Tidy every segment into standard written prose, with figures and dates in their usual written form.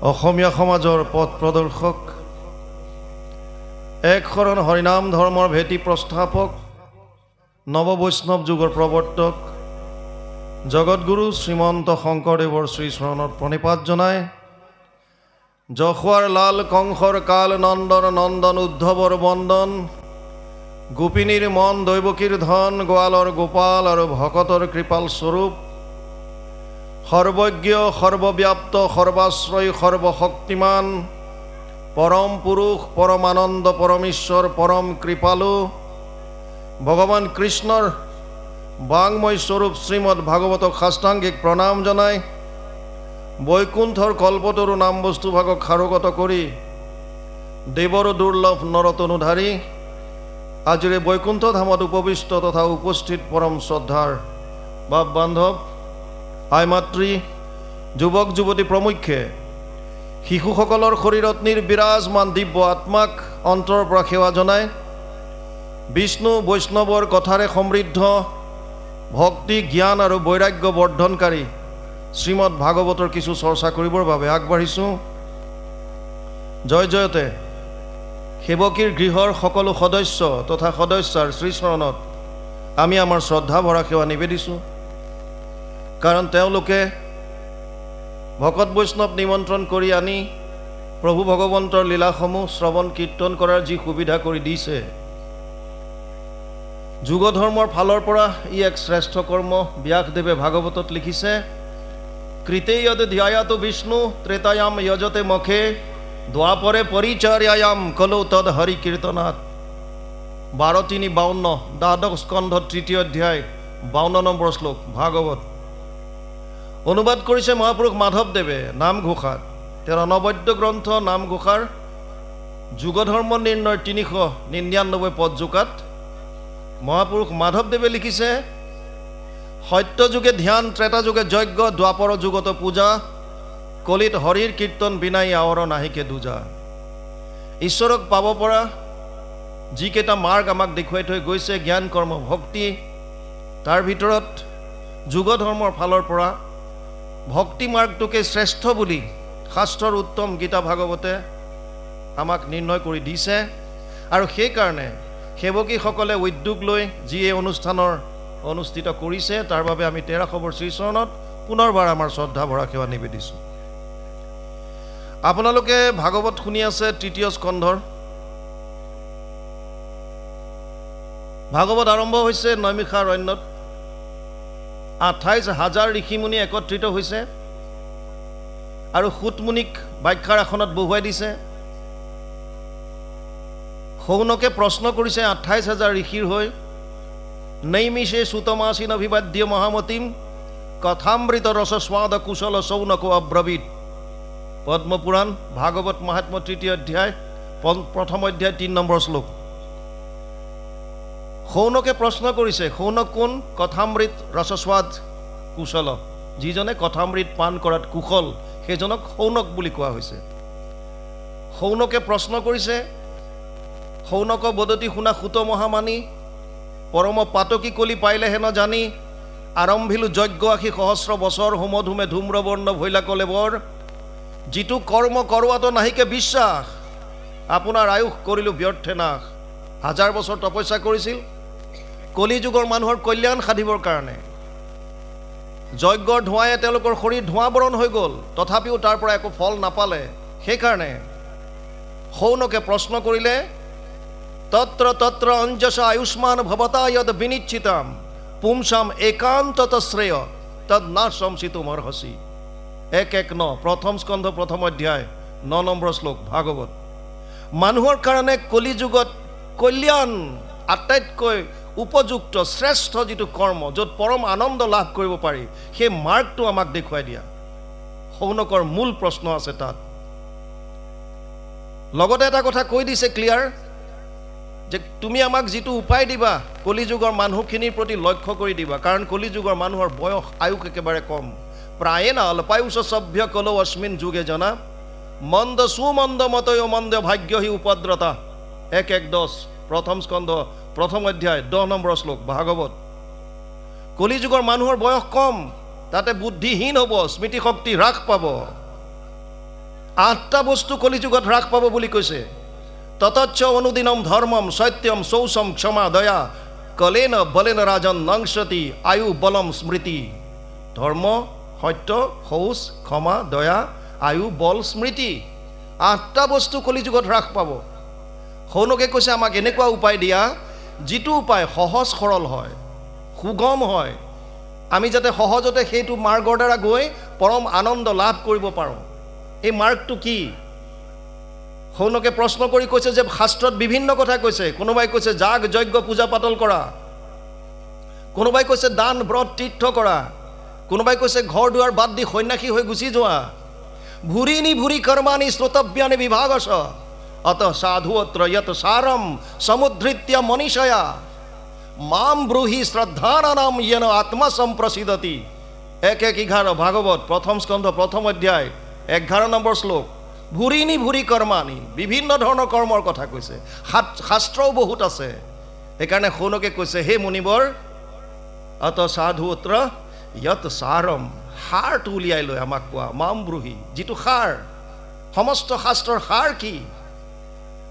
অসমীয়া সমাজৰ পথ প্ৰদৰ্শক, এক শৰণ হৰিনাম ধৰ্মৰ ভেটি প্ৰস্থাপক, নৱ বৈষ্ণৱ যুগৰ প্ৰৱৰ্তক জগতগুৰু শ্ৰীমন্ত শংকৰদেৱৰ শ্ৰীচৰণত প্ৰণিপাত জনাই যশোৱাৰ লাল কংসৰ কাল নন্দন নন্দন উদ্ধৱৰ বন্দন, গোপিনীৰ মন দৈৱকীৰ ধন, গোৱালৰ গোপাল আৰু ভকতৰ কৃপাল স্বৰূপ, সৰ্বজ্ঞ সৰ্বব্যাপ্ত সৰ্বাশ্ৰয় সৰ্বশক্তিমান, পৰম পুৰুষ পৰমানন্দ পৰমেশ্বৰ পৰম কৃপালু ভগৱান কৃষ্ণৰ বাংময় স্বৰূপ শ্ৰীমদ ভাগৱতক সাষ্টাংগিক প্ৰণাম জনাই বৈকুণ্ঠৰ কল্পতৰু নাম বস্তুভাগক সাৰোগত কৰি দেৱৰ দুৰ্লভ নৰতনুধাৰী আজিৰ বৈকুণ্ঠ ধামত উপবিষ্ট তথা উপস্থিত পৰম শ্ৰদ্ধাৰ বাপ বান্ধৱ, আই মাতৃ, যুৱক যুৱতী প্ৰমুখ্যে শিশুসকলৰ শৰীৰত নিৰ্বিৰাজমান দিব্য আত্মাক অন্তৰৰ পৰা সেৱা জনাই বিষ্ণু বৈষ্ণৱৰ কথাৰে সমৃদ্ধ ভক্তি জ্ঞান আৰু বৈৰাগ্য বৰ্ধনকাৰী শ্ৰীমদ ভাগৱতৰ কিছু চৰ্চা কৰিবৰ বাবে আগবাঢ়িছোঁ। জয় জয়তে সেৱকীৰ গৃহৰ সকলো সদস্য তথা সদস্যাৰ শ্ৰীচৰণত আমি আমাৰ শ্ৰদ্ধা ভৰা সেৱা নিবেদিছোঁ। কাৰণ তেওঁলোকে ভকত বৈষ্ণৱ নিমন্ত্ৰণ কৰি আনি প্ৰভু ভগৱন্তৰ লীলাসমূহ শ্ৰৱণ কীৰ্তন কৰাৰ যি সুবিধা কৰি দিছে, যুগ ধৰ্মৰ ফালৰ পৰা ই এক শ্ৰেষ্ঠ কৰ্ম। ব্যাসদেৱে ভাগৱতত লিখিছে, কৃতে যদ ধ্যায়াতো বিষ্ণু ত্ৰেতায়াম যজতে মখে দ্বাপৰে পৰিচাৰ্যায়াম কলো তদ হৰি কীৰ্তনাথ। 12:52 দ্বাদশ স্কন্ধ 3য় অধ্যায় 52 নম্বৰ শ্লোক ভাগৱত। অনুবাদ কৰিছে মহাপুৰুষ মাধৱদেৱে নামঘোষাত। তেওঁৰ অনবদ্য গ্ৰন্থ নামঘোষাৰ যুগ ধৰ্ম নিৰ্ণয় 399 পদযোগাত মহাপুৰুষ মাধৱদেৱে লিখিছে, সত্য যুগে ধ্যান, ত্ৰেতা যুগে যজ্ঞ, দ্বাপৰ যুগত পূজা, কলিত হৰিৰ কীৰ্তন বিনাই আৱৰ নাহিকে দুজা। ঈশ্বৰক পাব পৰা যিকেইটা মাৰ্গ আমাক দেখুৱাই থৈ গৈছে, জ্ঞান কৰ্ম ভক্তি, তাৰ ভিতৰত যুগ ধৰ্মৰ ফালৰ পৰা ভক্তি মাৰ্গটোকে শ্ৰেষ্ঠ বুলি শাস্ত্ৰৰ উত্তম গীতা ভাগৱতে আমাক নিৰ্ণয় কৰি দিছে। আৰু সেইকাৰণে সেৱকীসকলে উদ্যোগ লৈ যি এই অনুষ্ঠানৰ অনুষ্ঠিত কৰিছে, তাৰ বাবে আমি 1300 শ্ৰীচৰণত পুনৰবাৰ আমাৰ শ্ৰদ্ধা ভৰা সেৱা নিবেদিছোঁ। আপোনালোকে ভাগৱত শুনি আছে 3য় স্কন্ধৰ। ভাগৱত আৰম্ভ হৈছে নৈমিষাৰণ্যত। 28,000 ঋষিমুনি একত্ৰিত হৈছে আৰু সুতমুনিক ব্যাখ্যাৰ আসনত বহুৱাই দিছে। সৌনকে প্ৰশ্ন কৰিছে 28,000 ঋষিৰ হৈ, নৈমিষে সুতমাসীন অভিবাদ্য মহামতীম কথামৃত ৰসস্বাদ কুশল সৌনকো অব্ৰবীত। পদ্মপুৰাণ ভাগৱত মহাত্ম্য 3য় অধ্যায় 1ম অধ্যায় 3 নম্বৰ শ্লোক। সৌনকে প্ৰশ্ন কৰিছে, সৌনক কোন? কথামৃত ৰসস্বাদ কুশল, যিজনে কথামৃত পান কৰাত কুশল সেইজনক সৌনক বুলি কোৱা হৈছে। সৌনকে প্ৰশ্ন কৰিছে, সৌনক বদতি শুনা সুত মহামানী, পৰম পাতকী কলি পাইলেহে ন জানি, আৰম্ভিলো যজ্ঞ আশী সহস্ৰ বছৰ, হোমধুমে ধূম্ৰবৰ্ণ ভৈলা কলে বৰ, যিটো কৰ্ম কৰোৱাতো নাহিকে বিশ্বাস, আপোনাৰ আয়ুস কৰিলোঁ ব্যৰ্থে নাশ। 1000 বছৰ তপস্যা কৰিছিল কলি যুগৰ মানুহৰ কল্যাণ সাধিবৰ কাৰণে। যজ্ঞৰ ধোঁৱাই তেওঁলোকৰ শৰীৰ ধোঁৱাবৰণ হৈ গ'ল, তথাপিও তাৰ পৰা একো ফল নাপালে। সেইকাৰণে সৌনকে প্ৰশ্ন কৰিলে, তত্ৰ তত্ৰ অঞ্জস আয়ুষ্মান ভৱতা যদ বিনিশ্চিতাম পুংসাম একান্তত শ্ৰেয় তদ না শংসিতুম অৰ্হসি। 1:1 প্ৰথম স্কন্ধ 1ম অধ্যায় 9 নম্বৰ শ্লোক ভাগৱত। মানুহৰ কাৰণে কলি যুগত কল্যাণ আটাইতকৈ উপযুক্ত শ্ৰেষ্ঠ যিটো কৰ্ম, য'ত পৰম আনন্দ লাভ কৰিব পাৰি, সেই মাৰ্গটো আমাক দেখুৱাই দিয়া সৌনকৰ মূল প্ৰশ্ন আছে তাত। লগতে এটা কথা কৈ দিছে ক্লিয়াৰ, যে তুমি আমাক যিটো উপায় দিবা কলিযুগৰ মানুহখিনিৰ প্ৰতি লক্ষ্য কৰি দিবা। কাৰণ কলিযুগৰ মানুহৰ বয়স আয়ুস একেবাৰে কম। প্ৰায়ে না অল্পায়ুষ সভ্য কলো অস্মিন যুগে জনা, মন্দ সুমন্দ মতয় মন্দ ভাগ্য হি উপদ্ৰতা। 1:10 প্ৰথম স্কন্ধ 1ম অধ্যায় 10 নম্বৰ শ্লোক ভাগৱত। কলিযুগৰ মানুহৰ বয়স কম, তাতে বুদ্ধিহীন হ'ব, স্মৃতি শক্তি হ্ৰাস পাব, 8টা বস্তু কলিযুগত হ্ৰাস পাব বুলি কৈছে। ততচ্চ অনুদিনম ধৰ্মম সত্যম শৌচম ক্ষমা দয়া কলেন বলেন ৰাজন নংসতি আয়ু বলম স্মৃতি। ধৰ্ম, সত্য, শৌচ, ক্ষমা, দয়া, আয়ু, বল, স্মৃতি, 8টা বস্তু কলিযুগত হ্ৰাস পাব। শৌনকে কৈছে আমাক এনেকুৱা উপায় দিয়া যিটো উপায় সহজ সৰল হয়, সুগম হয়, আমি যাতে সহজতে সেইটো মাৰ্গৰ দ্বাৰা গৈ পৰম আনন্দ লাভ কৰিব পাৰোঁ। এই মাৰ্গটো কি? শৌনকে প্ৰশ্ন কৰি কৈছে যে শাস্ত্ৰত বিভিন্ন কথা কৈছে। কোনোবাই কৈছে যাগ যজ্ঞ পূজা পাতল কৰা, কোনোবাই কৈছে দান ব্ৰত তীৰ্থ কৰা, কোনোবাই কৈছে ঘৰ দুৱাৰ বাদ দি সন্যাসী হৈ গুচি যোৱা। ভুৰিনি ভুৰি কৰ্মানি শ্ৰোতব্যানি বিভাগস অত সাধুত্ৰ যত সাৰম সমুদ্ধৃত্য মনীষয়া মাম ব্ৰূহি শ্ৰদ্ধানাম ইয়েন আত্মা সম্প্ৰসিদতি। 1:11 ভাগৱত প্ৰথম স্কন্ধ প্ৰথম অধ্যায় 11 নম্বৰ শ্লোক। ভুৰিনি ভুৰি কৰ্মানি, বিভিন্ন ধৰণৰ কৰ্মৰ কথা কৈছে, শাস্ত্ৰও বহুত আছে। সেইকাৰণে শৌনকে কৈছে হে মুনিবৰ অত সাধুত্ৰ যত সাৰম, সাৰটো উলিয়াই লৈ আমাক কোৱা। মাম ব্ৰূহি, যিটো সাৰ, সমস্ত শাস্ত্ৰৰ সাৰ কি?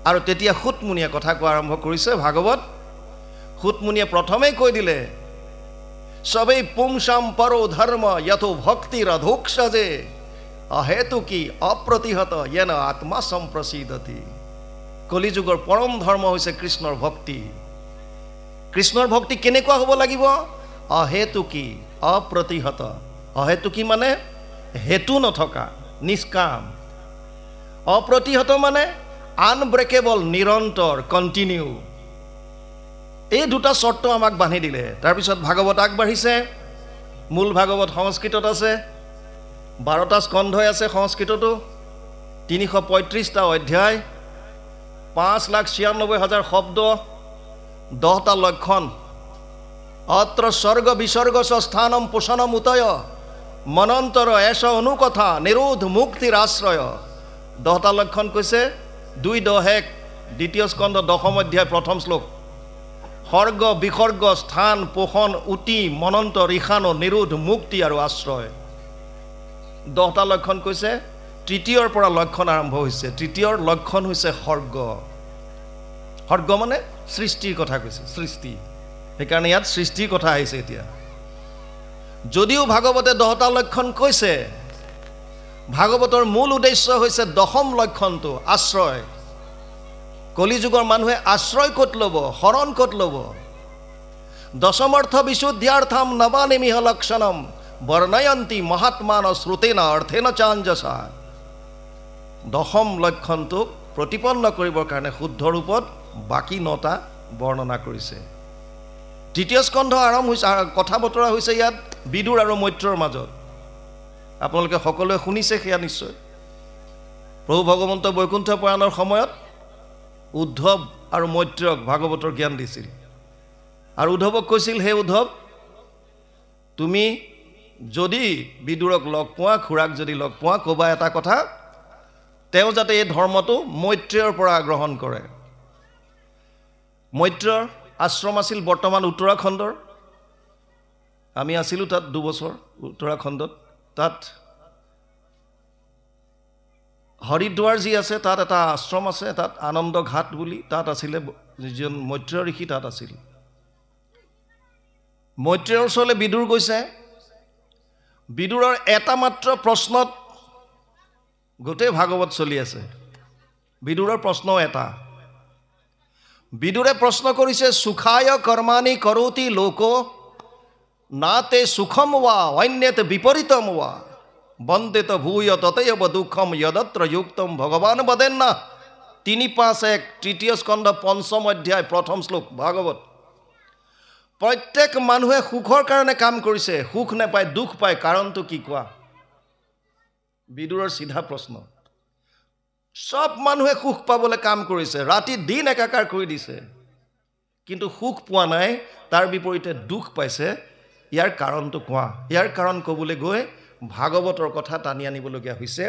আৰু তেতিয়া সুতমুনিয়ে কথা কোৱা আৰম্ভ কৰিছে ভাগৱত। সুতমুনিয়ে প্ৰথমেই কৈ দিলে সবেই পুংসাম পৰো ধৰ্ম যথো ভক্তিৰ অধোক্ষজে অহেতু কি অপ্ৰতিহত য়েন আত্মা সম্প্ৰসিদতি। কলিযুগৰ পৰম ধৰ্ম হৈছে কৃষ্ণৰ ভক্তি। কৃষ্ণৰ ভক্তি কেনেকুৱা হ'ব লাগিব? অহেতু কি অপ্ৰতিহত। অহেতু কি মানে হেতু নথকা, নিষ্কাম। অপ্ৰতিহত মানে আনব্ৰেকেবল, নিৰন্তৰ, কণ্টিনিউ। এই দুটা চৰ্ত আমাক বান্ধি দিলে। তাৰপিছত ভাগৱত আগবাঢ়িছে। মূল ভাগৱত সংস্কৃতত আছে, 12টা স্কন্ধই আছে সংস্কৃততো, 335টা অধ্যায়, 5,96,000 শব্দ, 10টা লক্ষণ। অত্ৰ স্বৰ্গ বিসৰ্গ স্থানম পোষণম উতয় মনন্তৰ এষ অনুকথা নিৰোধ মুক্তিৰ আশ্ৰয়। 10টা লক্ষণ কৈছে 2:10 দ্বিতীয় স্কন্ধ 10ম অধ্যায় 1ম শ্লোক। সৰ্গ বিসৰ্গ স্থান পোষণ উতি মনন্ত ঋষান নিৰোধ মুক্তি আৰু আশ্ৰয়। 10টা লক্ষণ কৈছে। তৃতীয়ৰ পৰা লক্ষণ আৰম্ভ হৈছে। তৃতীয়ৰ লক্ষণ হৈছে সৰ্গ। সৰ্গ মানে সৃষ্টিৰ কথা কৈছে, সৃষ্টি। সেইকাৰণে ইয়াত সৃষ্টিৰ কথা আহিছে। এতিয়া যদিও ভাগৱতে 10টা লক্ষণ কৈছে, ভাগৱতৰ মূল উদ্দেশ্য হৈছে 10ম লক্ষণটো আশ্ৰয়। কলিযুগৰ মানুহে আশ্ৰয় ক'ত ল'ব, শৰণ ক'ত ল'ব? দশমৰ্থ বিশুদ্ধ্যাৰ্থম নবানিমিহ লক্ষণম বৰ্ণয়ন্তী মহাত্মান শ্ৰুতেন অৰ্থেন চাঞ্জসা। 10ম লক্ষণটোক প্ৰতিপন্ন কৰিবৰ কাৰণে শুদ্ধ ৰূপত বাকী 9টা বৰ্ণনা কৰিছে। তৃতীয় স্কন্ধ আৰম্ভ হৈছে, কথা বতৰা হৈছে ইয়াত বিদুৰ আৰু মৈত্ৰৰ মাজত। আপোনালোকে সকলোৱে শুনিছে সেয়া নিশ্চয়। প্ৰভু ভগৱন্ত বৈকুণ্ঠ প্ৰয়াণৰ সময়ত উদ্ধৱ আৰু মৈত্ৰক ভাগৱতৰ জ্ঞান দিছিল। আৰু উদ্ধৱক কৈছিল, হে উদ্ধৱ, তুমি যদি বিদুৰক লগ পোৱা, খুৰাক যদি লগ পোৱা, ক'বা এটা কথা, তেওঁ যাতে এই ধৰ্মটো মৈত্ৰেয়ৰ পৰা গ্ৰহণ কৰে। মৈত্ৰৰ আশ্ৰম আছিল বৰ্তমান উত্তৰাখণ্ডৰ। আমি আছিলোঁ তাত 2 বছৰ উত্তৰাখণ্ডত। তাত হৰিদ্বাৰ যি আছে তাত এটা আশ্ৰম আছে, তাত আনন্দ ঘাট বুলি, তাত আছিলে যিজন মৈত্ৰেয় ঋষি, তাত আছিল। মৈত্ৰেয়ৰ ওচৰলৈ বিদুৰ গৈছে। বিদুৰৰ এটা মাত্ৰ প্ৰশ্নত গোটেই ভাগৱত চলি আছে। বিদুৰৰ প্ৰশ্ন এটা। বিদুৰে প্ৰশ্ন কৰিছে, সুখায় কৰ্মাণি কৰোতি লোক নাতে সুখম वा অন্যত বিপৰীতম वा বন্দেত ভূয় ততৈব দুঃখম যদত্ৰ যুক্তম ভগৱান বদেন না। 3:5-1 তৃতীয় স্কন্ধ 5ম অধ্যায় 1ম শ্লোক ভাগৱত। প্ৰত্যেক মানুহে সুখৰ কাৰণে কাম কৰিছে, সুখ নাপায়, দুখ পায়, কাৰণটো কি কোৱা? বিদুৰৰ চিধা প্ৰশ্ন। সব মানুহে সুখ পাবলৈ কাম কৰিছে, ৰাতি দিন একাকাৰ কৰি দিছে, কিন্তু সুখ পোৱা নাই, তাৰ বিপৰীতে দুখ পাইছে। ইয়াৰ কাৰণটো কোৱা? ইয়াৰ কাৰণ ক'বলৈ গৈ ভাগৱতৰ কথা টানি আনিবলগীয়া হৈছে।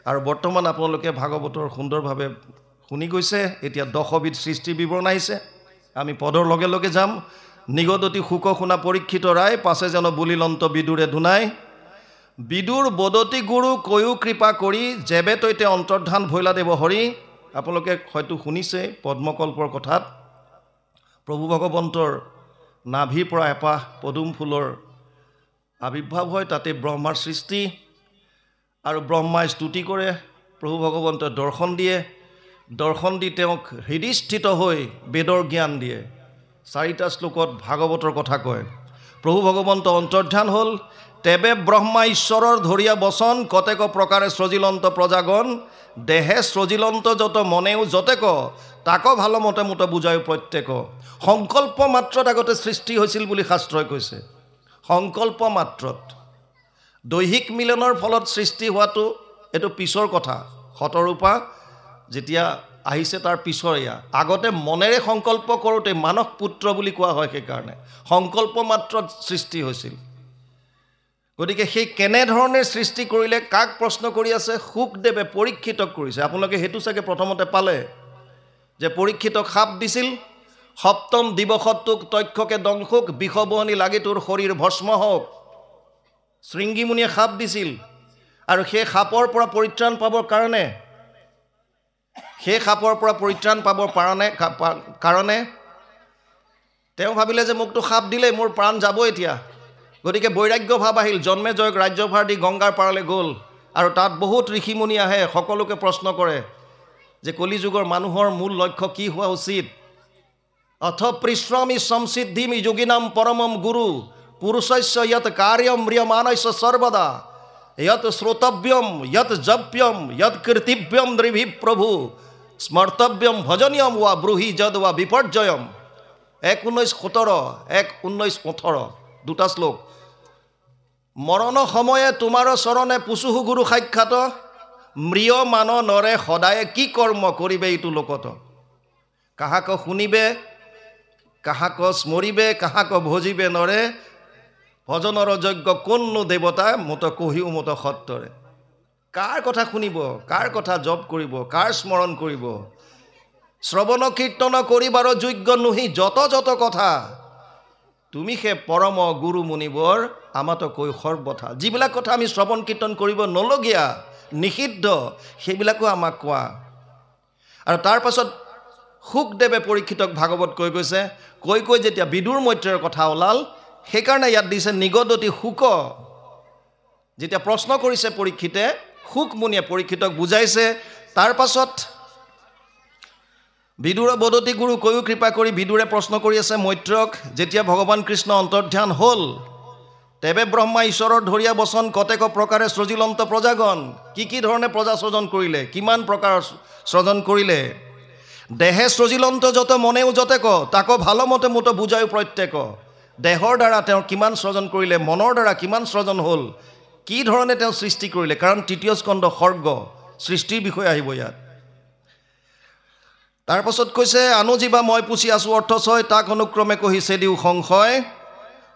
আৰু বৰ্তমান আপোনালোকে ভাগৱতৰ সুন্দৰভাৱে শুনি গৈছে। এতিয়া 10বিধ সৃষ্টিৰ বিৱৰণ আহিছে। আমি পদৰ লগে লগে যাম। নিগদতি সুখ শুনা পৰীক্ষিত ৰায়, পাছে যেন বুলিলন্ত বিদুৰে ধুনাই, বিদুৰ বদতি গুৰু কৈও কৃপা কৰি যেবে তৈতে অন্তৰ্ধান ভৈলা দেৱ হৰি। আপোনালোকে হয়তো শুনিছে পদ্মকল্পৰ কথাত প্ৰভু ভগৱন্তৰ নাভিৰ পৰা এপাহ পদুম ফুলৰ আবিৰ্ভাৱ হয়, তাতে ব্ৰহ্মাৰ সৃষ্টি, আৰু ব্ৰহ্মাই স্তুতি কৰে, প্ৰভু ভগৱন্তই দৰ্শন দিয়ে, দৰ্শন দি তেওঁক হৃদয়স্থিত হৈ বেদৰ জ্ঞান দিয়ে। 4টা শ্লোকত ভাগৱতৰ কথা কয়। প্ৰভু ভগৱন্ত অন্তৰ্ধান হ'ল, তেবে ব্ৰহ্মা ঈশ্বৰৰ ধৰিয়া বচন কতেক প্ৰকাৰে সৃজিলন্ত প্ৰজাগণ, দেহে সৃজিলন্ত যত মনেও যতেক, তাক ভালমতে মোত বুজায় প্ৰত্যেক। সংকল্প মাত্ৰত আগতে সৃষ্টি হৈছিল বুলি শাস্ত্ৰই কৈছে। সংকল্প মাত্ৰত। দৈহিক মিলনৰ ফলত সৃষ্টি হোৱাটো এইটো পিছৰ কথা। শতৰূপা যেতিয়া আহিছে তাৰ পিছৰ এয়া। আগতে মনেৰে সংকল্প কৰোঁতে মানস পুত্ৰ বুলি কোৱা হয়, সেইকাৰণে সংকল্প মাত্ৰত সৃষ্টি হৈছিল। গতিকে সেই কেনেধৰণে সৃষ্টি কৰিলে, কাক প্ৰশ্ন কৰি আছে? শুকদেৱে পৰীক্ষিতক কৰিছে। আপোনালোকে সেইটো চাগে প্ৰথমতে পালে যে পৰীক্ষিতক সাপ দিছিল, সপ্তম দিৱসতোক তক্ষকে দংশুক, বিষবহনী লাগি তোৰ শৰীৰ ভস্ম হওক। শৃংগীমুনিয়ে সাপ দিছিল, আৰু সেই সাপৰ পৰা পৰিত্ৰাণ পাবৰ কাৰণে, তেওঁ ভাবিলে যে মোকতো সাপ দিলে, মোৰ প্ৰাণ যাব এতিয়া। গতিকে বৈৰাগ্য ভাৱ আহিল। জন্মে জয়ক ৰাজ্যভাৰ দি গংগাৰ পাৰলৈ গ'ল, আৰু তাত বহুত ঋষিমুনি আহে, সকলোকে প্ৰশ্ন কৰে যে কলিযুগৰ মানুহৰ মূল লক্ষ্য কি হোৱা উচিত। অথ পৃশ্ৰামি সংসিদ্ধিমি যোগিনাম পৰমম গুৰু, পুৰুষস্য য়ত কাৰ্যম ম্ৰিয়মানস্য সৰ্বদা, য়ত শ্ৰোতব্যম য়ত জপ্যম য়ত কীৰ্তিব্যম নৃভি প্ৰভু, স্মৰ্তব্যম ভজনীয়ম ৱা ব্ৰুহি যদ ৱা বিপৰ্যয়ম। 1:19-17, 1:19-18 দুটা শ্লোক। মৰণ সময়ে তোমাৰ চৰণে পুচুহু গুৰু সাক্ষাৎ, মৃয় মান নৰে সদায়ে কি কৰ্ম কৰিবে এইটো লোকত। কাহাক শুনিবে, কাহাক স্মৰিবে, কাহাক ভজিবে নৰে, ভজনৰ যোগ্য কোননো দেৱতা, মত কহিও মত সত্তৰে। কাৰ কথা শুনিব, কাৰ কথা জপ কৰিব, কাৰ স্মৰণ কৰিব? শ্ৰৱণ কীৰ্তন কৰিবাৰ যোগ্য নুহি যত যত কথা, তুমি সে পৰম গুৰু মুনিবৰ আমাতো কৈ সৰ্বথা। যিবিলাক কথা আমি শ্ৰৱণ কীৰ্তন কৰিব নলগীয়া, নিষিদ্ধ, সেইবিলাকো আমাক কোৱা। আৰু তাৰ পাছত শুকদেৱে পৰীক্ষিতক ভাগৱত কৈ গৈছে। কৈ যেতিয়া বিদুৰ মৈত্ৰেয়ৰ কথা ওলাল, সেইকাৰণে ইয়াত দিছে নিগদতি শুক। যেতিয়া প্ৰশ্ন কৰিছে পৰীক্ষিতে, শুক মুনিয়ে পৰীক্ষিতক বুজাইছে। তাৰ পাছত বিদুৰ বদতি গুৰু কৈও কৃপা কৰি বিদুৰে প্ৰশ্ন কৰি আছে মৈত্ৰক, যেতিয়া ভগৱান কৃষ্ণ অন্তৰ্ধান হ'ল, তেবে ব্ৰহ্মা ঈশ্বৰৰ ধৰিয়া বচন কতেক প্ৰকাৰে সৃজিলন্ত প্ৰজাগণ। কি ধৰণে প্ৰজা সৃজন কৰিলে, কিমান প্ৰকাৰ সৃজন কৰিলে। দেহে সৃজিলন্ত যত মনেও যতেক, তাক ভালমতে মোত বুজায় প্ৰত্যেক। দেহৰ দ্বাৰা তেওঁ কিমান সৃজন কৰিলে, মনৰ দ্বাৰা কিমান সৃজন হ'ল, কি ধৰণে তেওঁ সৃষ্টি কৰিলে। কাৰণ 3য় স্কন্ধ সৰ্গ সৃষ্টিৰ বিষয়ে আহিব ইয়াত। তাৰ পাছত কৈছে, আনো জীৱা মই পুচি আছো অৰ্থচয়, তাক অনুক্ৰমে কহিছে দিও সংশয়।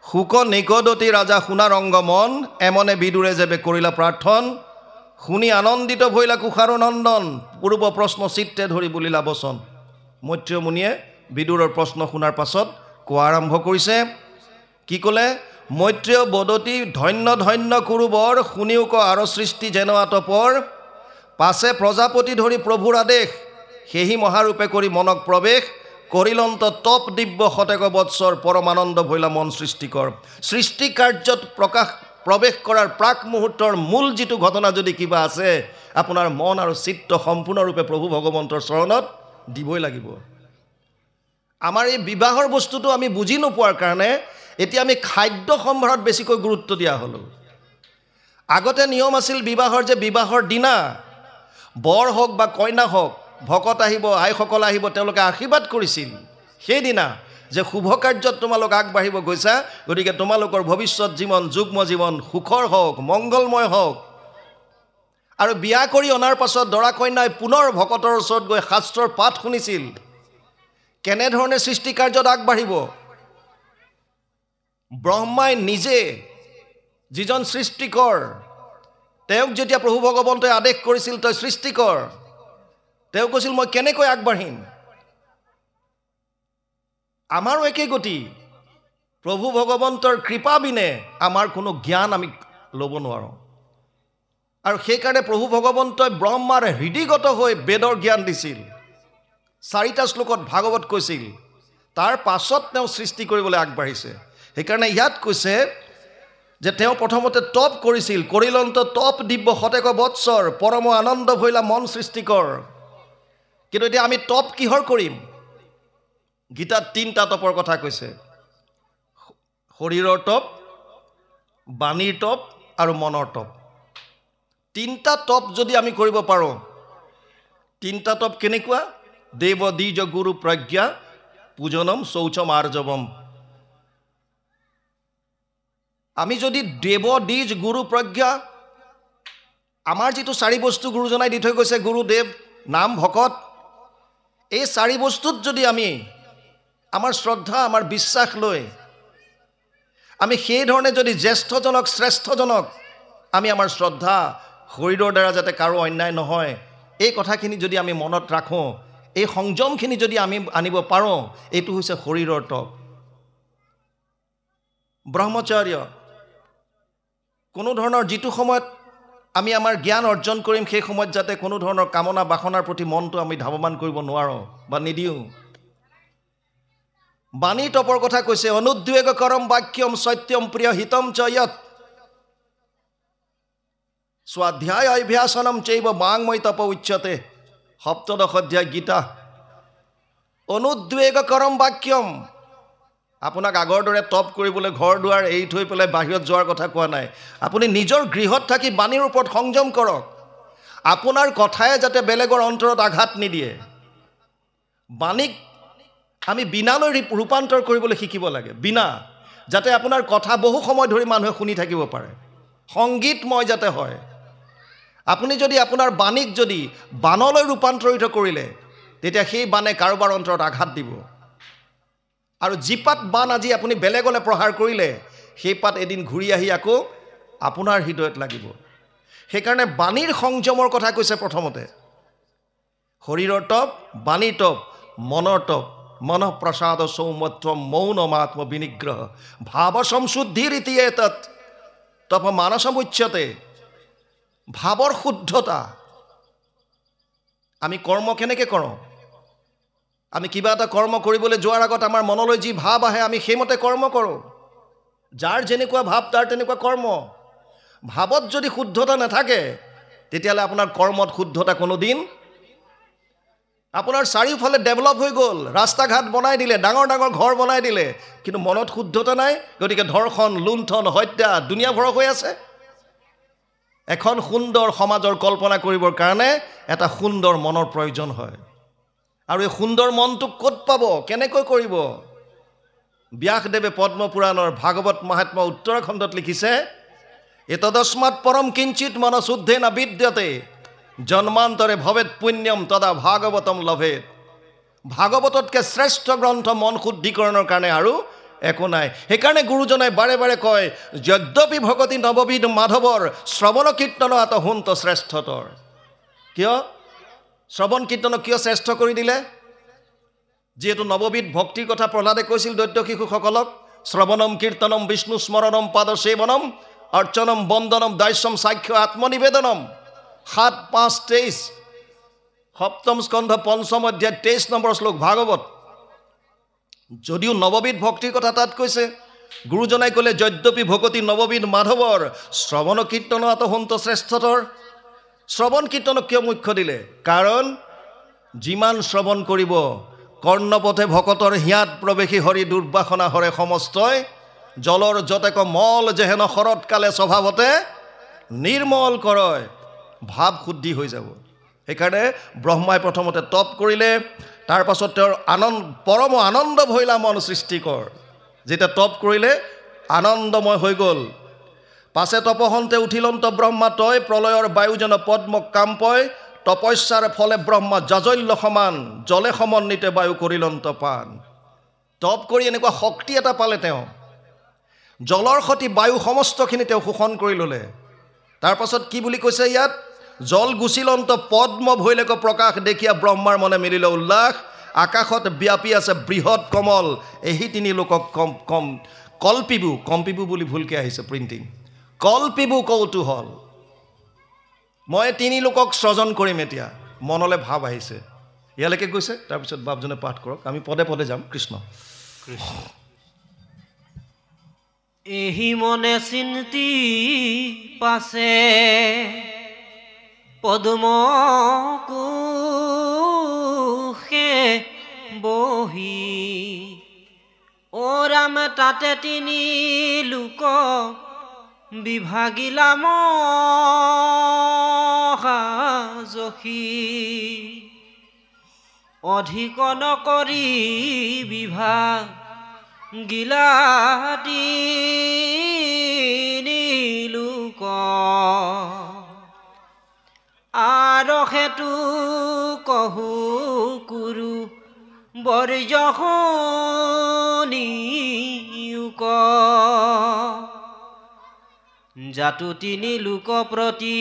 শুক নিগদতি ৰাজা শুনা ৰংগ মন, এমনে বিদুৰে যেবে কৰিলা প্ৰাৰ্থন, শুনি আনন্দিত ভৈলা কুশাৰ নন্দন, পূৰ্ব প্ৰশ্ন চিত্তে ধৰি বুলিলা বচন। মৈত্ৰেয় মুনিয়ে বিদুৰৰ প্ৰশ্ন শুনাৰ পাছত কোৱা আৰম্ভ কৰিছে। কি ক'লে? মৈত্ৰেয় বদতি ধন্য ধন্য কুৰুবৰ, শুনিও ক আৰু সৃষ্টি যেন আতপৰ, পাছে প্ৰজাপতি ধৰি প্ৰভুৰ আদেশ, সেহি মহাৰূপে কৰি মনক প্ৰৱেশ, কৰিলন্ত তপ দিব্য শতেক বৎসৰ, পৰমানন্দ ভৈলা মন সৃষ্টিকৰ। সৃষ্টি কাৰ্যত প্ৰৱেশ কৰাৰ প্ৰাক মুহূৰ্তৰ মূল যিটো ঘটনা যদি কিবা আছে, আপোনাৰ মন আৰু চিত্ত সম্পূৰ্ণৰূপে প্ৰভু ভগৱন্তৰ চৰণত দিবই লাগিব। আমাৰ এই বিবাহৰ বস্তুটো আমি বুজি নোপোৱাৰ কাৰণে এতিয়া আমি খাদ্য সম্ভাৰত বেছিকৈ গুৰুত্ব দিয়া হ'লোঁ। আগতে নিয়ম আছিল বিবাহৰ, যে বিবাহৰ দিনা বৰ হওক বা কইনা হওক, ভকত আহিব, আইসকল আহিব, তেওঁলোকে আশীৰ্বাদ কৰিছিল সেইদিনা যে শুভ কাৰ্যত তোমালোক আগবাঢ়িব গৈছা, গতিকে তোমালোকৰ ভৱিষ্যত জীৱন, যুগ্ম জীৱন সুখৰ হওক, মংগলময় হওক। আৰু বিয়া কৰি অনাৰ পাছত দৰা কন্যাই পুনৰ ভকতৰ ওচৰত গৈ শাস্ত্ৰৰ পাঠ শুনিছিল, কেনেধৰণে সৃষ্টি কাৰ্যত আগবাঢ়িব। ব্ৰহ্মাই নিজে, যিজন সৃষ্টিকৰ, তেওঁক যেতিয়া প্ৰভু ভগৱন্তই আদেশ কৰিছিল তই সৃষ্টি কৰ, তেওঁ কৈছিল মই কেনেকৈ আগবাঢ়িম। আমাৰো একেই গতি। প্ৰভু ভগৱন্তৰ কৃপা বিনে আমাৰ কোনো জ্ঞান আমি ল'ব নোৱাৰোঁ। আৰু সেইকাৰণে প্ৰভু ভগৱন্তই ব্ৰহ্মাৰ হৃদিগত হৈ বেদৰ জ্ঞান দিছিল, 4টা শ্লোকত ভাগৱত কৈছিল, তাৰ পাছত তেওঁ সৃষ্টি কৰিবলৈ আগবাঢ়িছে। সেইকাৰণে ইয়াত কৈছে যে তেওঁ প্ৰথমতে তপ কৰিছিল, কৰিলন্ত তপ দিব্য শতেক বৎসৰ, পৰম আনন্দ ভৈলা মন সৃষ্টিকৰ। কিন্তু এতিয়া আমি তপ কিহৰ কৰিম? গীতাত 3টা তপৰ কথা কৈছে, শৰীৰৰ তপ, বাণীৰ তপ আৰু মনৰ তপ। 3টা তপ যদি আমি কৰিব পাৰোঁ, 3টা তপ কেনেকুৱা? দেৱ দ্বিজ গুৰু প্ৰজ্ঞা পূজনম শৌচম আৰ্জৱম। আমি যদি দেৱ দ্বিজ গুৰু প্ৰজ্ঞা, আমাৰ যিটো 4 বস্তু গুৰুজনাই দি থৈ গৈছে, গুৰুদেৱ, নাম, ভকত, এই 4 বস্তুত যদি আমি আমাৰ শ্ৰদ্ধা, আমাৰ বিশ্বাস লৈ আমি সেই ধৰণে যদি জ্যেষ্ঠজনক, শ্ৰেষ্ঠজনক আমি আমাৰ শ্ৰদ্ধা, শৰীৰৰ দ্বাৰা যাতে কাৰো অন্যায় নহয়, এই কথাখিনি যদি আমি মনত ৰাখোঁ, এই সংযমখিনি যদি আমি আনিব পাৰোঁ, এইটো হৈছে শৰীৰৰ তপ। ব্ৰহ্মচৰ্য, কোনো ধৰণৰ যিটো সময়ত আমি আমাৰ জ্ঞান অৰ্জন কৰিম, সেই সময়ত যাতে কোনো ধৰণৰ কামনা বাসনাৰ প্ৰতি মনটো আমি ধাৱমান কৰিব নোৱাৰোঁ বা নিদিওঁ। বাণীৰ তপৰ কথা কৈছে, অনুদ্বেগ কৰম বাক্যম সত্যম প্ৰিয় হিতম চ য়ৎ স্বাধ্যায় অভ্যাসনম চৈব বাংময় তপ উচ্যতে। 7দশ অধ্যায় গীতা। অনুদ্বেগ কৰম বাক্যম, আপোনাক আগৰ দৰে তপ কৰিবলৈ ঘৰ দুৱাৰ এৰি থৈ পেলাই বাহিৰত যোৱাৰ কথা কোৱা নাই। আপুনি নিজৰ গৃহত থাকি বাণীৰ ওপৰত সংযম কৰক, আপোনাৰ কথাই যাতে বেলেগৰ অন্তৰত আঘাত নিদিয়ে। বাণীক আমি বিনালৈ ৰূপান্তৰ কৰিবলৈ শিকিব লাগে, বিনা, যাতে আপোনাৰ কথা বহু সময় ধৰি মানুহে শুনি থাকিব পাৰে, সংগীতময় যাতে হয়। আপুনি যদি আপোনাৰ বাণীক যদি বাণলৈ ৰূপান্তৰিত কৰিলে, তেতিয়া সেই বাণে কাৰোবাৰ অন্তৰত আঘাত দিব। আৰু যিপাত বাণ আজি আপুনি বেলেগলৈ প্ৰহাৰ কৰিলে, সেই পাত এদিন ঘূৰি আহি আকৌ আপোনাৰ হৃদয়ত লাগিব। সেইকাৰণে বাণীৰ সংযমৰ কথা কৈছে প্ৰথমতে। শৰীৰৰ তপ, বাণীৰ তপ, মনৰ তপ। মন প্ৰসাদ সৌমত্ব মৌনমাত্ম বিনিগ্ৰহ ভাৱ সংশুদ্ধি ৰীতি এতৎ তপ মানসম উচ্যতে। ভাৱৰ শুদ্ধতা। আমি কৰ্ম কেনেকৈ কৰোঁ? আমি কিবা এটা কৰ্ম কৰিবলৈ যোৱাৰ আগত আমাৰ মনলৈ যি ভাৱ আহে, আমি সেইমতে কৰ্ম কৰোঁ। যাৰ যেনেকুৱা ভাৱ তাৰ তেনেকুৱা কৰ্ম। ভাৱত যদি শুদ্ধতা নাথাকে, তেতিয়াহ'লে আপোনাৰ কৰ্মত শুদ্ধতা কোনোদিন। আপোনাৰ চাৰিওফালে ডেভেলপ হৈ গ'ল, ৰাস্তা ঘাট বনাই দিলে, ডাঙৰ ডাঙৰ ঘৰ বনাই দিলে, কিন্তু মনত শুদ্ধতা নাই, গতিকে ধৰ্ষণ, লুণ্ঠন, হত্যা দুনিয়া ভৰ হৈ আছে। এখন সুন্দৰ সমাজৰ কল্পনা কৰিবৰ কাৰণে এটা সুন্দৰ মনৰ প্ৰয়োজন হয়। আৰু এই সুন্দৰ মনটো ক'ত পাব, কেনেকৈ কৰিব? ব্যাসদেৱে পদ্মপুৰাণৰ ভাগৱত মহাত্ম্য উত্তৰাখণ্ডত লিখিছে, এতদস্মাৎ পৰম কিঞ্চিত মনশুদ্ধে ন বিদ্যতে জন্মান্তৰে ভৱেত পুণ্যম তদা ভাগৱতম লভেত। ভাগৱততকৈ শ্ৰেষ্ঠ গ্ৰন্থ মন শুদ্ধিকৰণৰ কাৰণে আৰু একো নাই। সেইকাৰণে গুৰুজনাই বাৰে বাৰে কয়, যদ্যপি ভকতি নৱবিধ মাধৱৰ শ্ৰৱণ কীৰ্তন আত হুন্ত শ্ৰেষ্ঠতৰ। কিয় শ্ৰৱণ কীৰ্তনক কিয় শ্ৰেষ্ঠ কৰি দিলে? যিহেতু নৱবিধ ভক্তিৰ কথা প্ৰহ্লাদে কৈছিল দৈত্য শিশুসকলক, শ্ৰৱণম কীৰ্তনম বিষ্ণু স্মৰণম পাদ সেৱনম অৰ্চনম বন্দনম দাস্যম সাক্ষ্য আত্মনিবেদনম। 7-5-23 সপ্তম স্কন্ধ 5ম অধ্যায় 23 নম্বৰ শ্লোক ভাগৱত। যদিও নৱবিধ ভক্তিৰ কথা তাত কৈছে, গুৰুজনাই ক'লে যদ্যপি ভকতি নৱবিধ মাধৱৰ শ্ৰৱণ কীৰ্তন আত হুন্ত শ্ৰেষ্ঠতৰ। শ্ৰৱণ কীৰ্তনক কিয় মুখ্য দিলে? কাৰণ যিমান শ্ৰৱণ কৰিব, কৰ্ণপথে ভকতৰ হিয়াত প্ৰৱেশী হৰি দুৰ্বাসনা হৰে সমস্তই, জলৰ যতেক মল যেহেন শৰৎকালে স্বভাৱতে নিৰ্মল কৰয়। ভাৱ শুদ্ধি হৈ যাব। সেইকাৰণে ব্ৰহ্মাই প্ৰথমতে তপ কৰিলে, তাৰ পাছত তেওঁৰ পৰম আনন্দ ভৈলা মন সৃষ্টিকৰ। যেতিয়া তপ কৰিলে আনন্দময় হৈ গ'ল। পাছে তপহন্তে উঠিলন্ত ব্ৰহ্মা তয়, প্ৰলয়ৰ বায়ুজন পদ্ম কাম্পয়, তপস্যাৰ ফলে ব্ৰহ্মা জাজল্য সমান, জলে সমন্বিতে বায়ু কৰিলন্ত পান। তপ কৰি এনেকুৱা শক্তি এটা পালে তেওঁ, জলৰ সতি বায়ু সমস্তখিনি তেওঁ শোষণ কৰি ল'লে। তাৰ পাছত কি বুলি কৈছে ইয়াত? জল গুচিলন্ত পদ্ম ভৈলেক প্ৰকাশ দেখিয়া ব্ৰহ্মাৰ মনে মিলিলে উল্লাস, আকাশত ব্যাপী আছে বৃহৎ কমল, এহি তিনি লোকক কল্পিবু বুলি ভুলকৈ আহিছে প্ৰিণ্টিং, কল্পিবু কৌতূহল। মই তিনি লোকক সৃজন কৰিম এতিয়া মনলৈ ভাৱ আহিছে ইয়ালৈকে গৈছে তাৰপিছত বাপজনে পাঠ কৰক আমি পদে পদে যাম কৃষ্ণ এহি মনে চিন্তি পাছে পদ্ম কুশে বহি ও ৰাম তাতে তিনি লোক বিভাগিলা মহাযশী অধিক নকৰি বিভাগ গিলা তিনি লোক আৰু হেতু কহু কুৰু বৰ্জসনিয়োক জাতু তিনি লোক প্ৰতি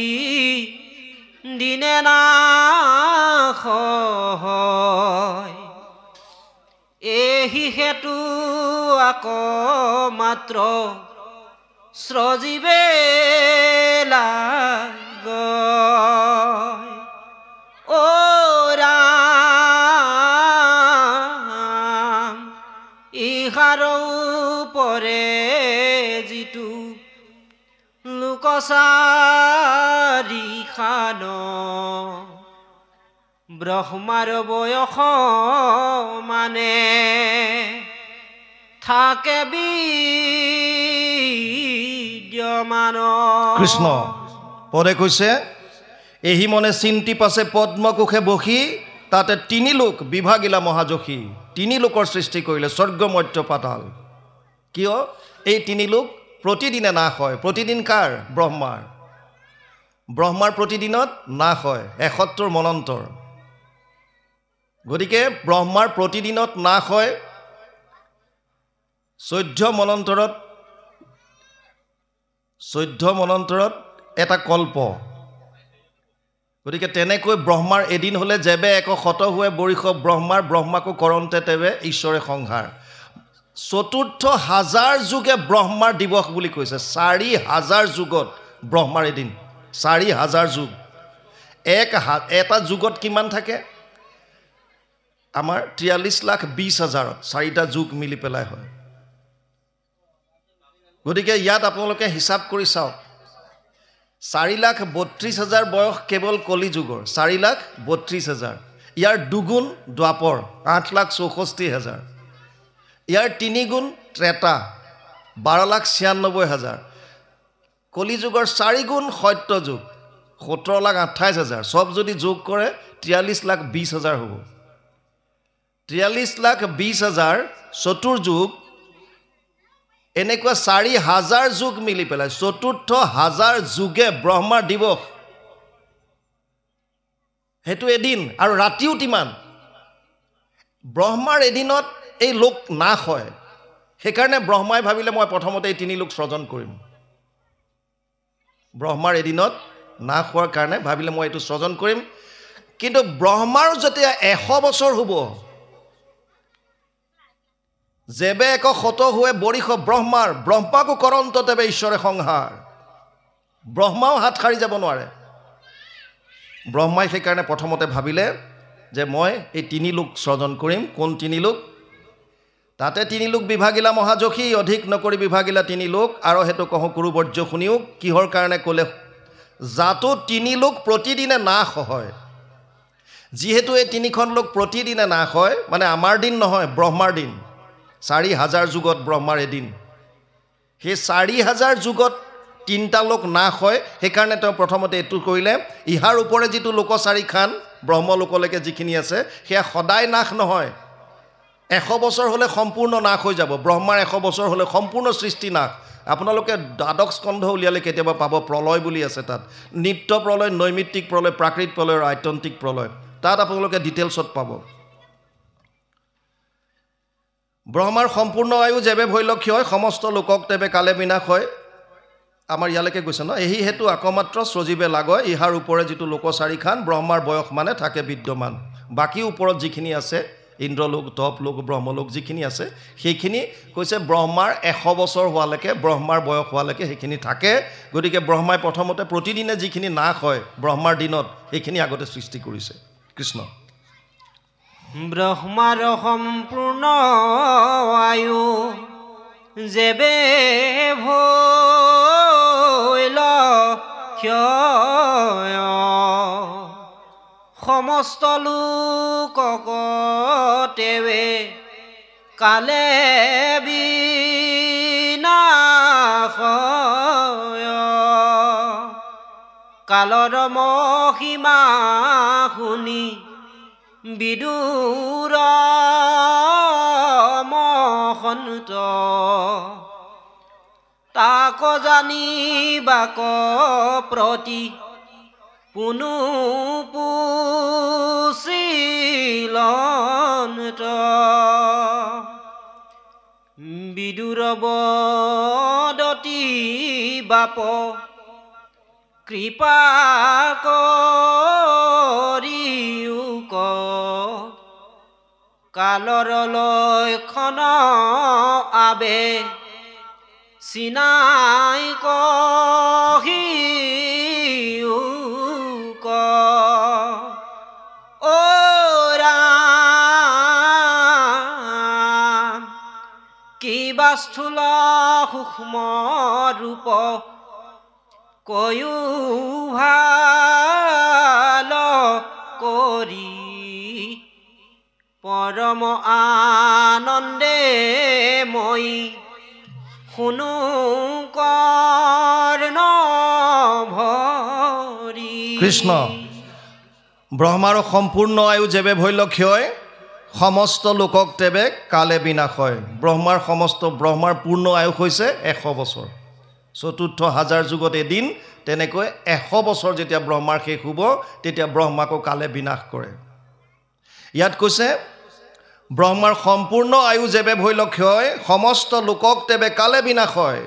দিনে নাশ হয় এহি হেতু আক মাত্ৰ স্ৰজীবে লাগ ও ৰাম ইহাৰ উপৰে যিটো লোকচাৰিখান ব্ৰহ্মাৰ বয়স মানে থাকে বিদ্যমান কৃষ্ণ পদে কৈছে এহি মনে চিন্তি পাছে পদ্মকোষে বহি তাতে তিনি লোক বিভাগিলা মহাযশী তিনি লোকৰ সৃষ্টি কৰিলে স্বৰ্গ মৰ্ত্য পাতাল কিয় এই তিনি লোক প্ৰতিদিনে নাশ হয় প্ৰতিদিন কাৰ ব্ৰহ্মাৰ প্ৰতিদিনত নাশ হয় ৭১ মনন্তৰ গতিকে ব্ৰহ্মাৰ প্ৰতিদিনত নাশ হয় 14 মনন্তৰত এটা কল্প গতিকে তেনেকৈ ব্ৰহ্মাৰ এদিন হ'লে যেবে এক শত हुए বৰিষ ব্ৰহ্মাকো কৰন্তে তেবে ঈশ্বৰে সংহাৰ চতুৰ্থ হাজাৰ যুগে ব্ৰহ্মাৰ দিৱস বুলি কৈছে ৪০০০ যুগত ব্ৰহ্মাৰ এদিন ৪০০০ যুগ এটা যুগত কিমান থাকে আমাৰ ৪৩,২০,০০০ চাৰিটা যুগ মিলি পেলাই হয় গতিকে ইয়াত আপোনালোকে হিচাপ কৰি চাওক ৪,৩২,০০০ বয়স কেৱল কলি যুগৰ ৪,৩২,০০০ ইয়াৰ দুগুণ দ্বাপৰ ৮,৬৪,০০০ ইয়াৰ তিনিগুণ ত্ৰেতা ১২,৯৬,০০০ কলি যুগৰ 4 গুণ সত্য যুগ ১৭,২৮,০০০ সব যদি যোগ কৰে ৪৩,২০,০০০ হ'ব ৪৩,২০,০০০ চতুৰ্যুগ এনেকুৱা ৪০০০ যুগ মিলি পেলাই চতুৰ্থ হাজাৰ যুগে ব্ৰহ্মাৰ দিৱস হেতু এদিন আৰু ৰাতিও তিমান ব্ৰহ্মাৰ এদিনত এই লোক নাশ হয় সেইকাৰণে ব্ৰহ্মাই ভাবিলে মই প্ৰথমতে এই তিনি লোক সৃজন কৰিম ব্ৰহ্মাৰ এদিনত নাশ হোৱাৰ কাৰণে ভাবিলে মই এইটো সৃজন কৰিম কিন্তু ব্ৰহ্মাৰ যেতিয়া ১০০ বছৰ হ'ব যেবে এক শত हुए বৰিষ ব্ৰহ্মাকো কৰন্ত তেবে ঈশ্বৰে সংহাৰ ব্ৰহ্মাও হাত সাৰি যাব নোৱাৰে ব্ৰহ্মাই সেইকাৰণে প্ৰথমতে ভাবিলে যে মই এই তিনি লোক সৃজন কৰিম কোন তিনি লোক তাতে তিনি লোক বিভাগিলা মহাযশী অধিক নকৰি বিভাগিলা তিনি লোক আৰু হেতু কহ কুৰু বৰ্জ শুনিও কিহৰ কাৰণে ক'লে জাতো তিনি লোক প্ৰতিদিনে নাশ হয় যিহেতু এই তিনিখন লোক প্ৰতিদিনে নাশ হয় মানে আমাৰ দিন নহয় ব্ৰহ্মাৰ দিন ৪০০০ যুগত ব্ৰহ্মাৰ এদিন সেই ৪০০০ যুগত তিনিটা লোক নাশ হয় সেইকাৰণে তেওঁ প্ৰথমতে এইটো কৰিলে ইহাৰ ওপৰে যিটো লোকচাৰিখান ব্ৰহ্মলোকলৈকে যিখিনি আছে সেয়া সদায় নাশ নহয় ১০০ বছৰ হ'লে সম্পূৰ্ণ নাশ হৈ যাব ব্ৰহ্মাৰ ১০০ বছৰ হ'লে সম্পূৰ্ণ সৃষ্টি নাশ আপোনালোকে দ্বাদশ স্কন্ধ উলিয়ালে কেতিয়াবা পাব প্ৰলয় বুলি আছে তাত নিত্য প্ৰলয় নৈমিত্তিক প্ৰলয় প্ৰাকৃত প্ৰলয় আৰু আত্যন্তিক প্ৰলয় তাত আপোনালোকে ডিটেইলছত পাব ব্ৰহ্মাৰ সম্পূৰ্ণ আয়ু যেবে ভৈলক্ষ্য হয় সমস্ত লোকক তেবে কালে বিনাশ হয় আমাৰ ইয়ালৈকে গৈছে ন এহি হেতু আকমাত্ৰ সজীৱে লাগয় ইহাৰ ওপৰে যিটো লোকচাৰিখান ব্ৰহ্মাৰ বয়স মানে থাকে বিদ্যমান বাকী ওপৰত যিখিনি আছে ইন্দ্ৰলোক, তপলোক, ব্ৰহ্মলোক যিখিনি আছে সেইখিনি কৈছে ব্ৰহ্মাৰ 100 বছৰ হোৱালৈকে, ব্ৰহ্মাৰ বয়স হোৱালৈকে সেইখিনি থাকে। গতিকে ব্ৰহ্মাই প্ৰথমতে প্ৰতিদিনে যিখিনি নাশ হয় ব্ৰহ্মাৰ দিনত সেইখিনি আগতে সৃষ্টি কৰিছে। কৃষ্ণ। ব্ৰহ্মাৰ সম্পূৰ্ণ আয়ু যেবে ভৈল ক্ষয়, সমস্ত লোকক তেৱে কালে বিনাশ, কালৰ মহিমা শুনি বিদুৰ মহন্ত, তাক জানিবাক প্ৰতি পুনু পুছিলন্ত, বিদুৰ বদতি বাপ কৃপা কৰিউক, কালৰ লক্ষণ আবে চিনাই কহিউক, অ ৰাম কিবা স্থূল সূক্ষ্ম ৰূপ কয়ো ভাল কৰি, পৰম আনন্দে মই শুনো কৰ্ণ ভৰি। কৃষ্ণ। ব্ৰহ্মাৰ সম্পূৰ্ণ আয়ু যেবে ভৈল ক্ষয়, সমস্ত লোকক তেবে কালে বিনাশ হয়। ব্ৰহ্মাৰ পূৰ্ণ আয়ুস হৈছে 100 বছৰ। চতুৰ্থ হাজাৰ যুগত এদিন, তেনেকৈ 100 বছৰ যেতিয়া ব্ৰহ্মাৰ শেষ হ'ব তেতিয়া ব্ৰহ্মাকো কালে বিনাশ কৰে। ইয়াত কৈছে ব্ৰহ্মাৰ সম্পূৰ্ণ আয়ু যেবে ভৈল ক্ষয়, সমস্ত লোকক তেবে কালে বিনাশ হয়।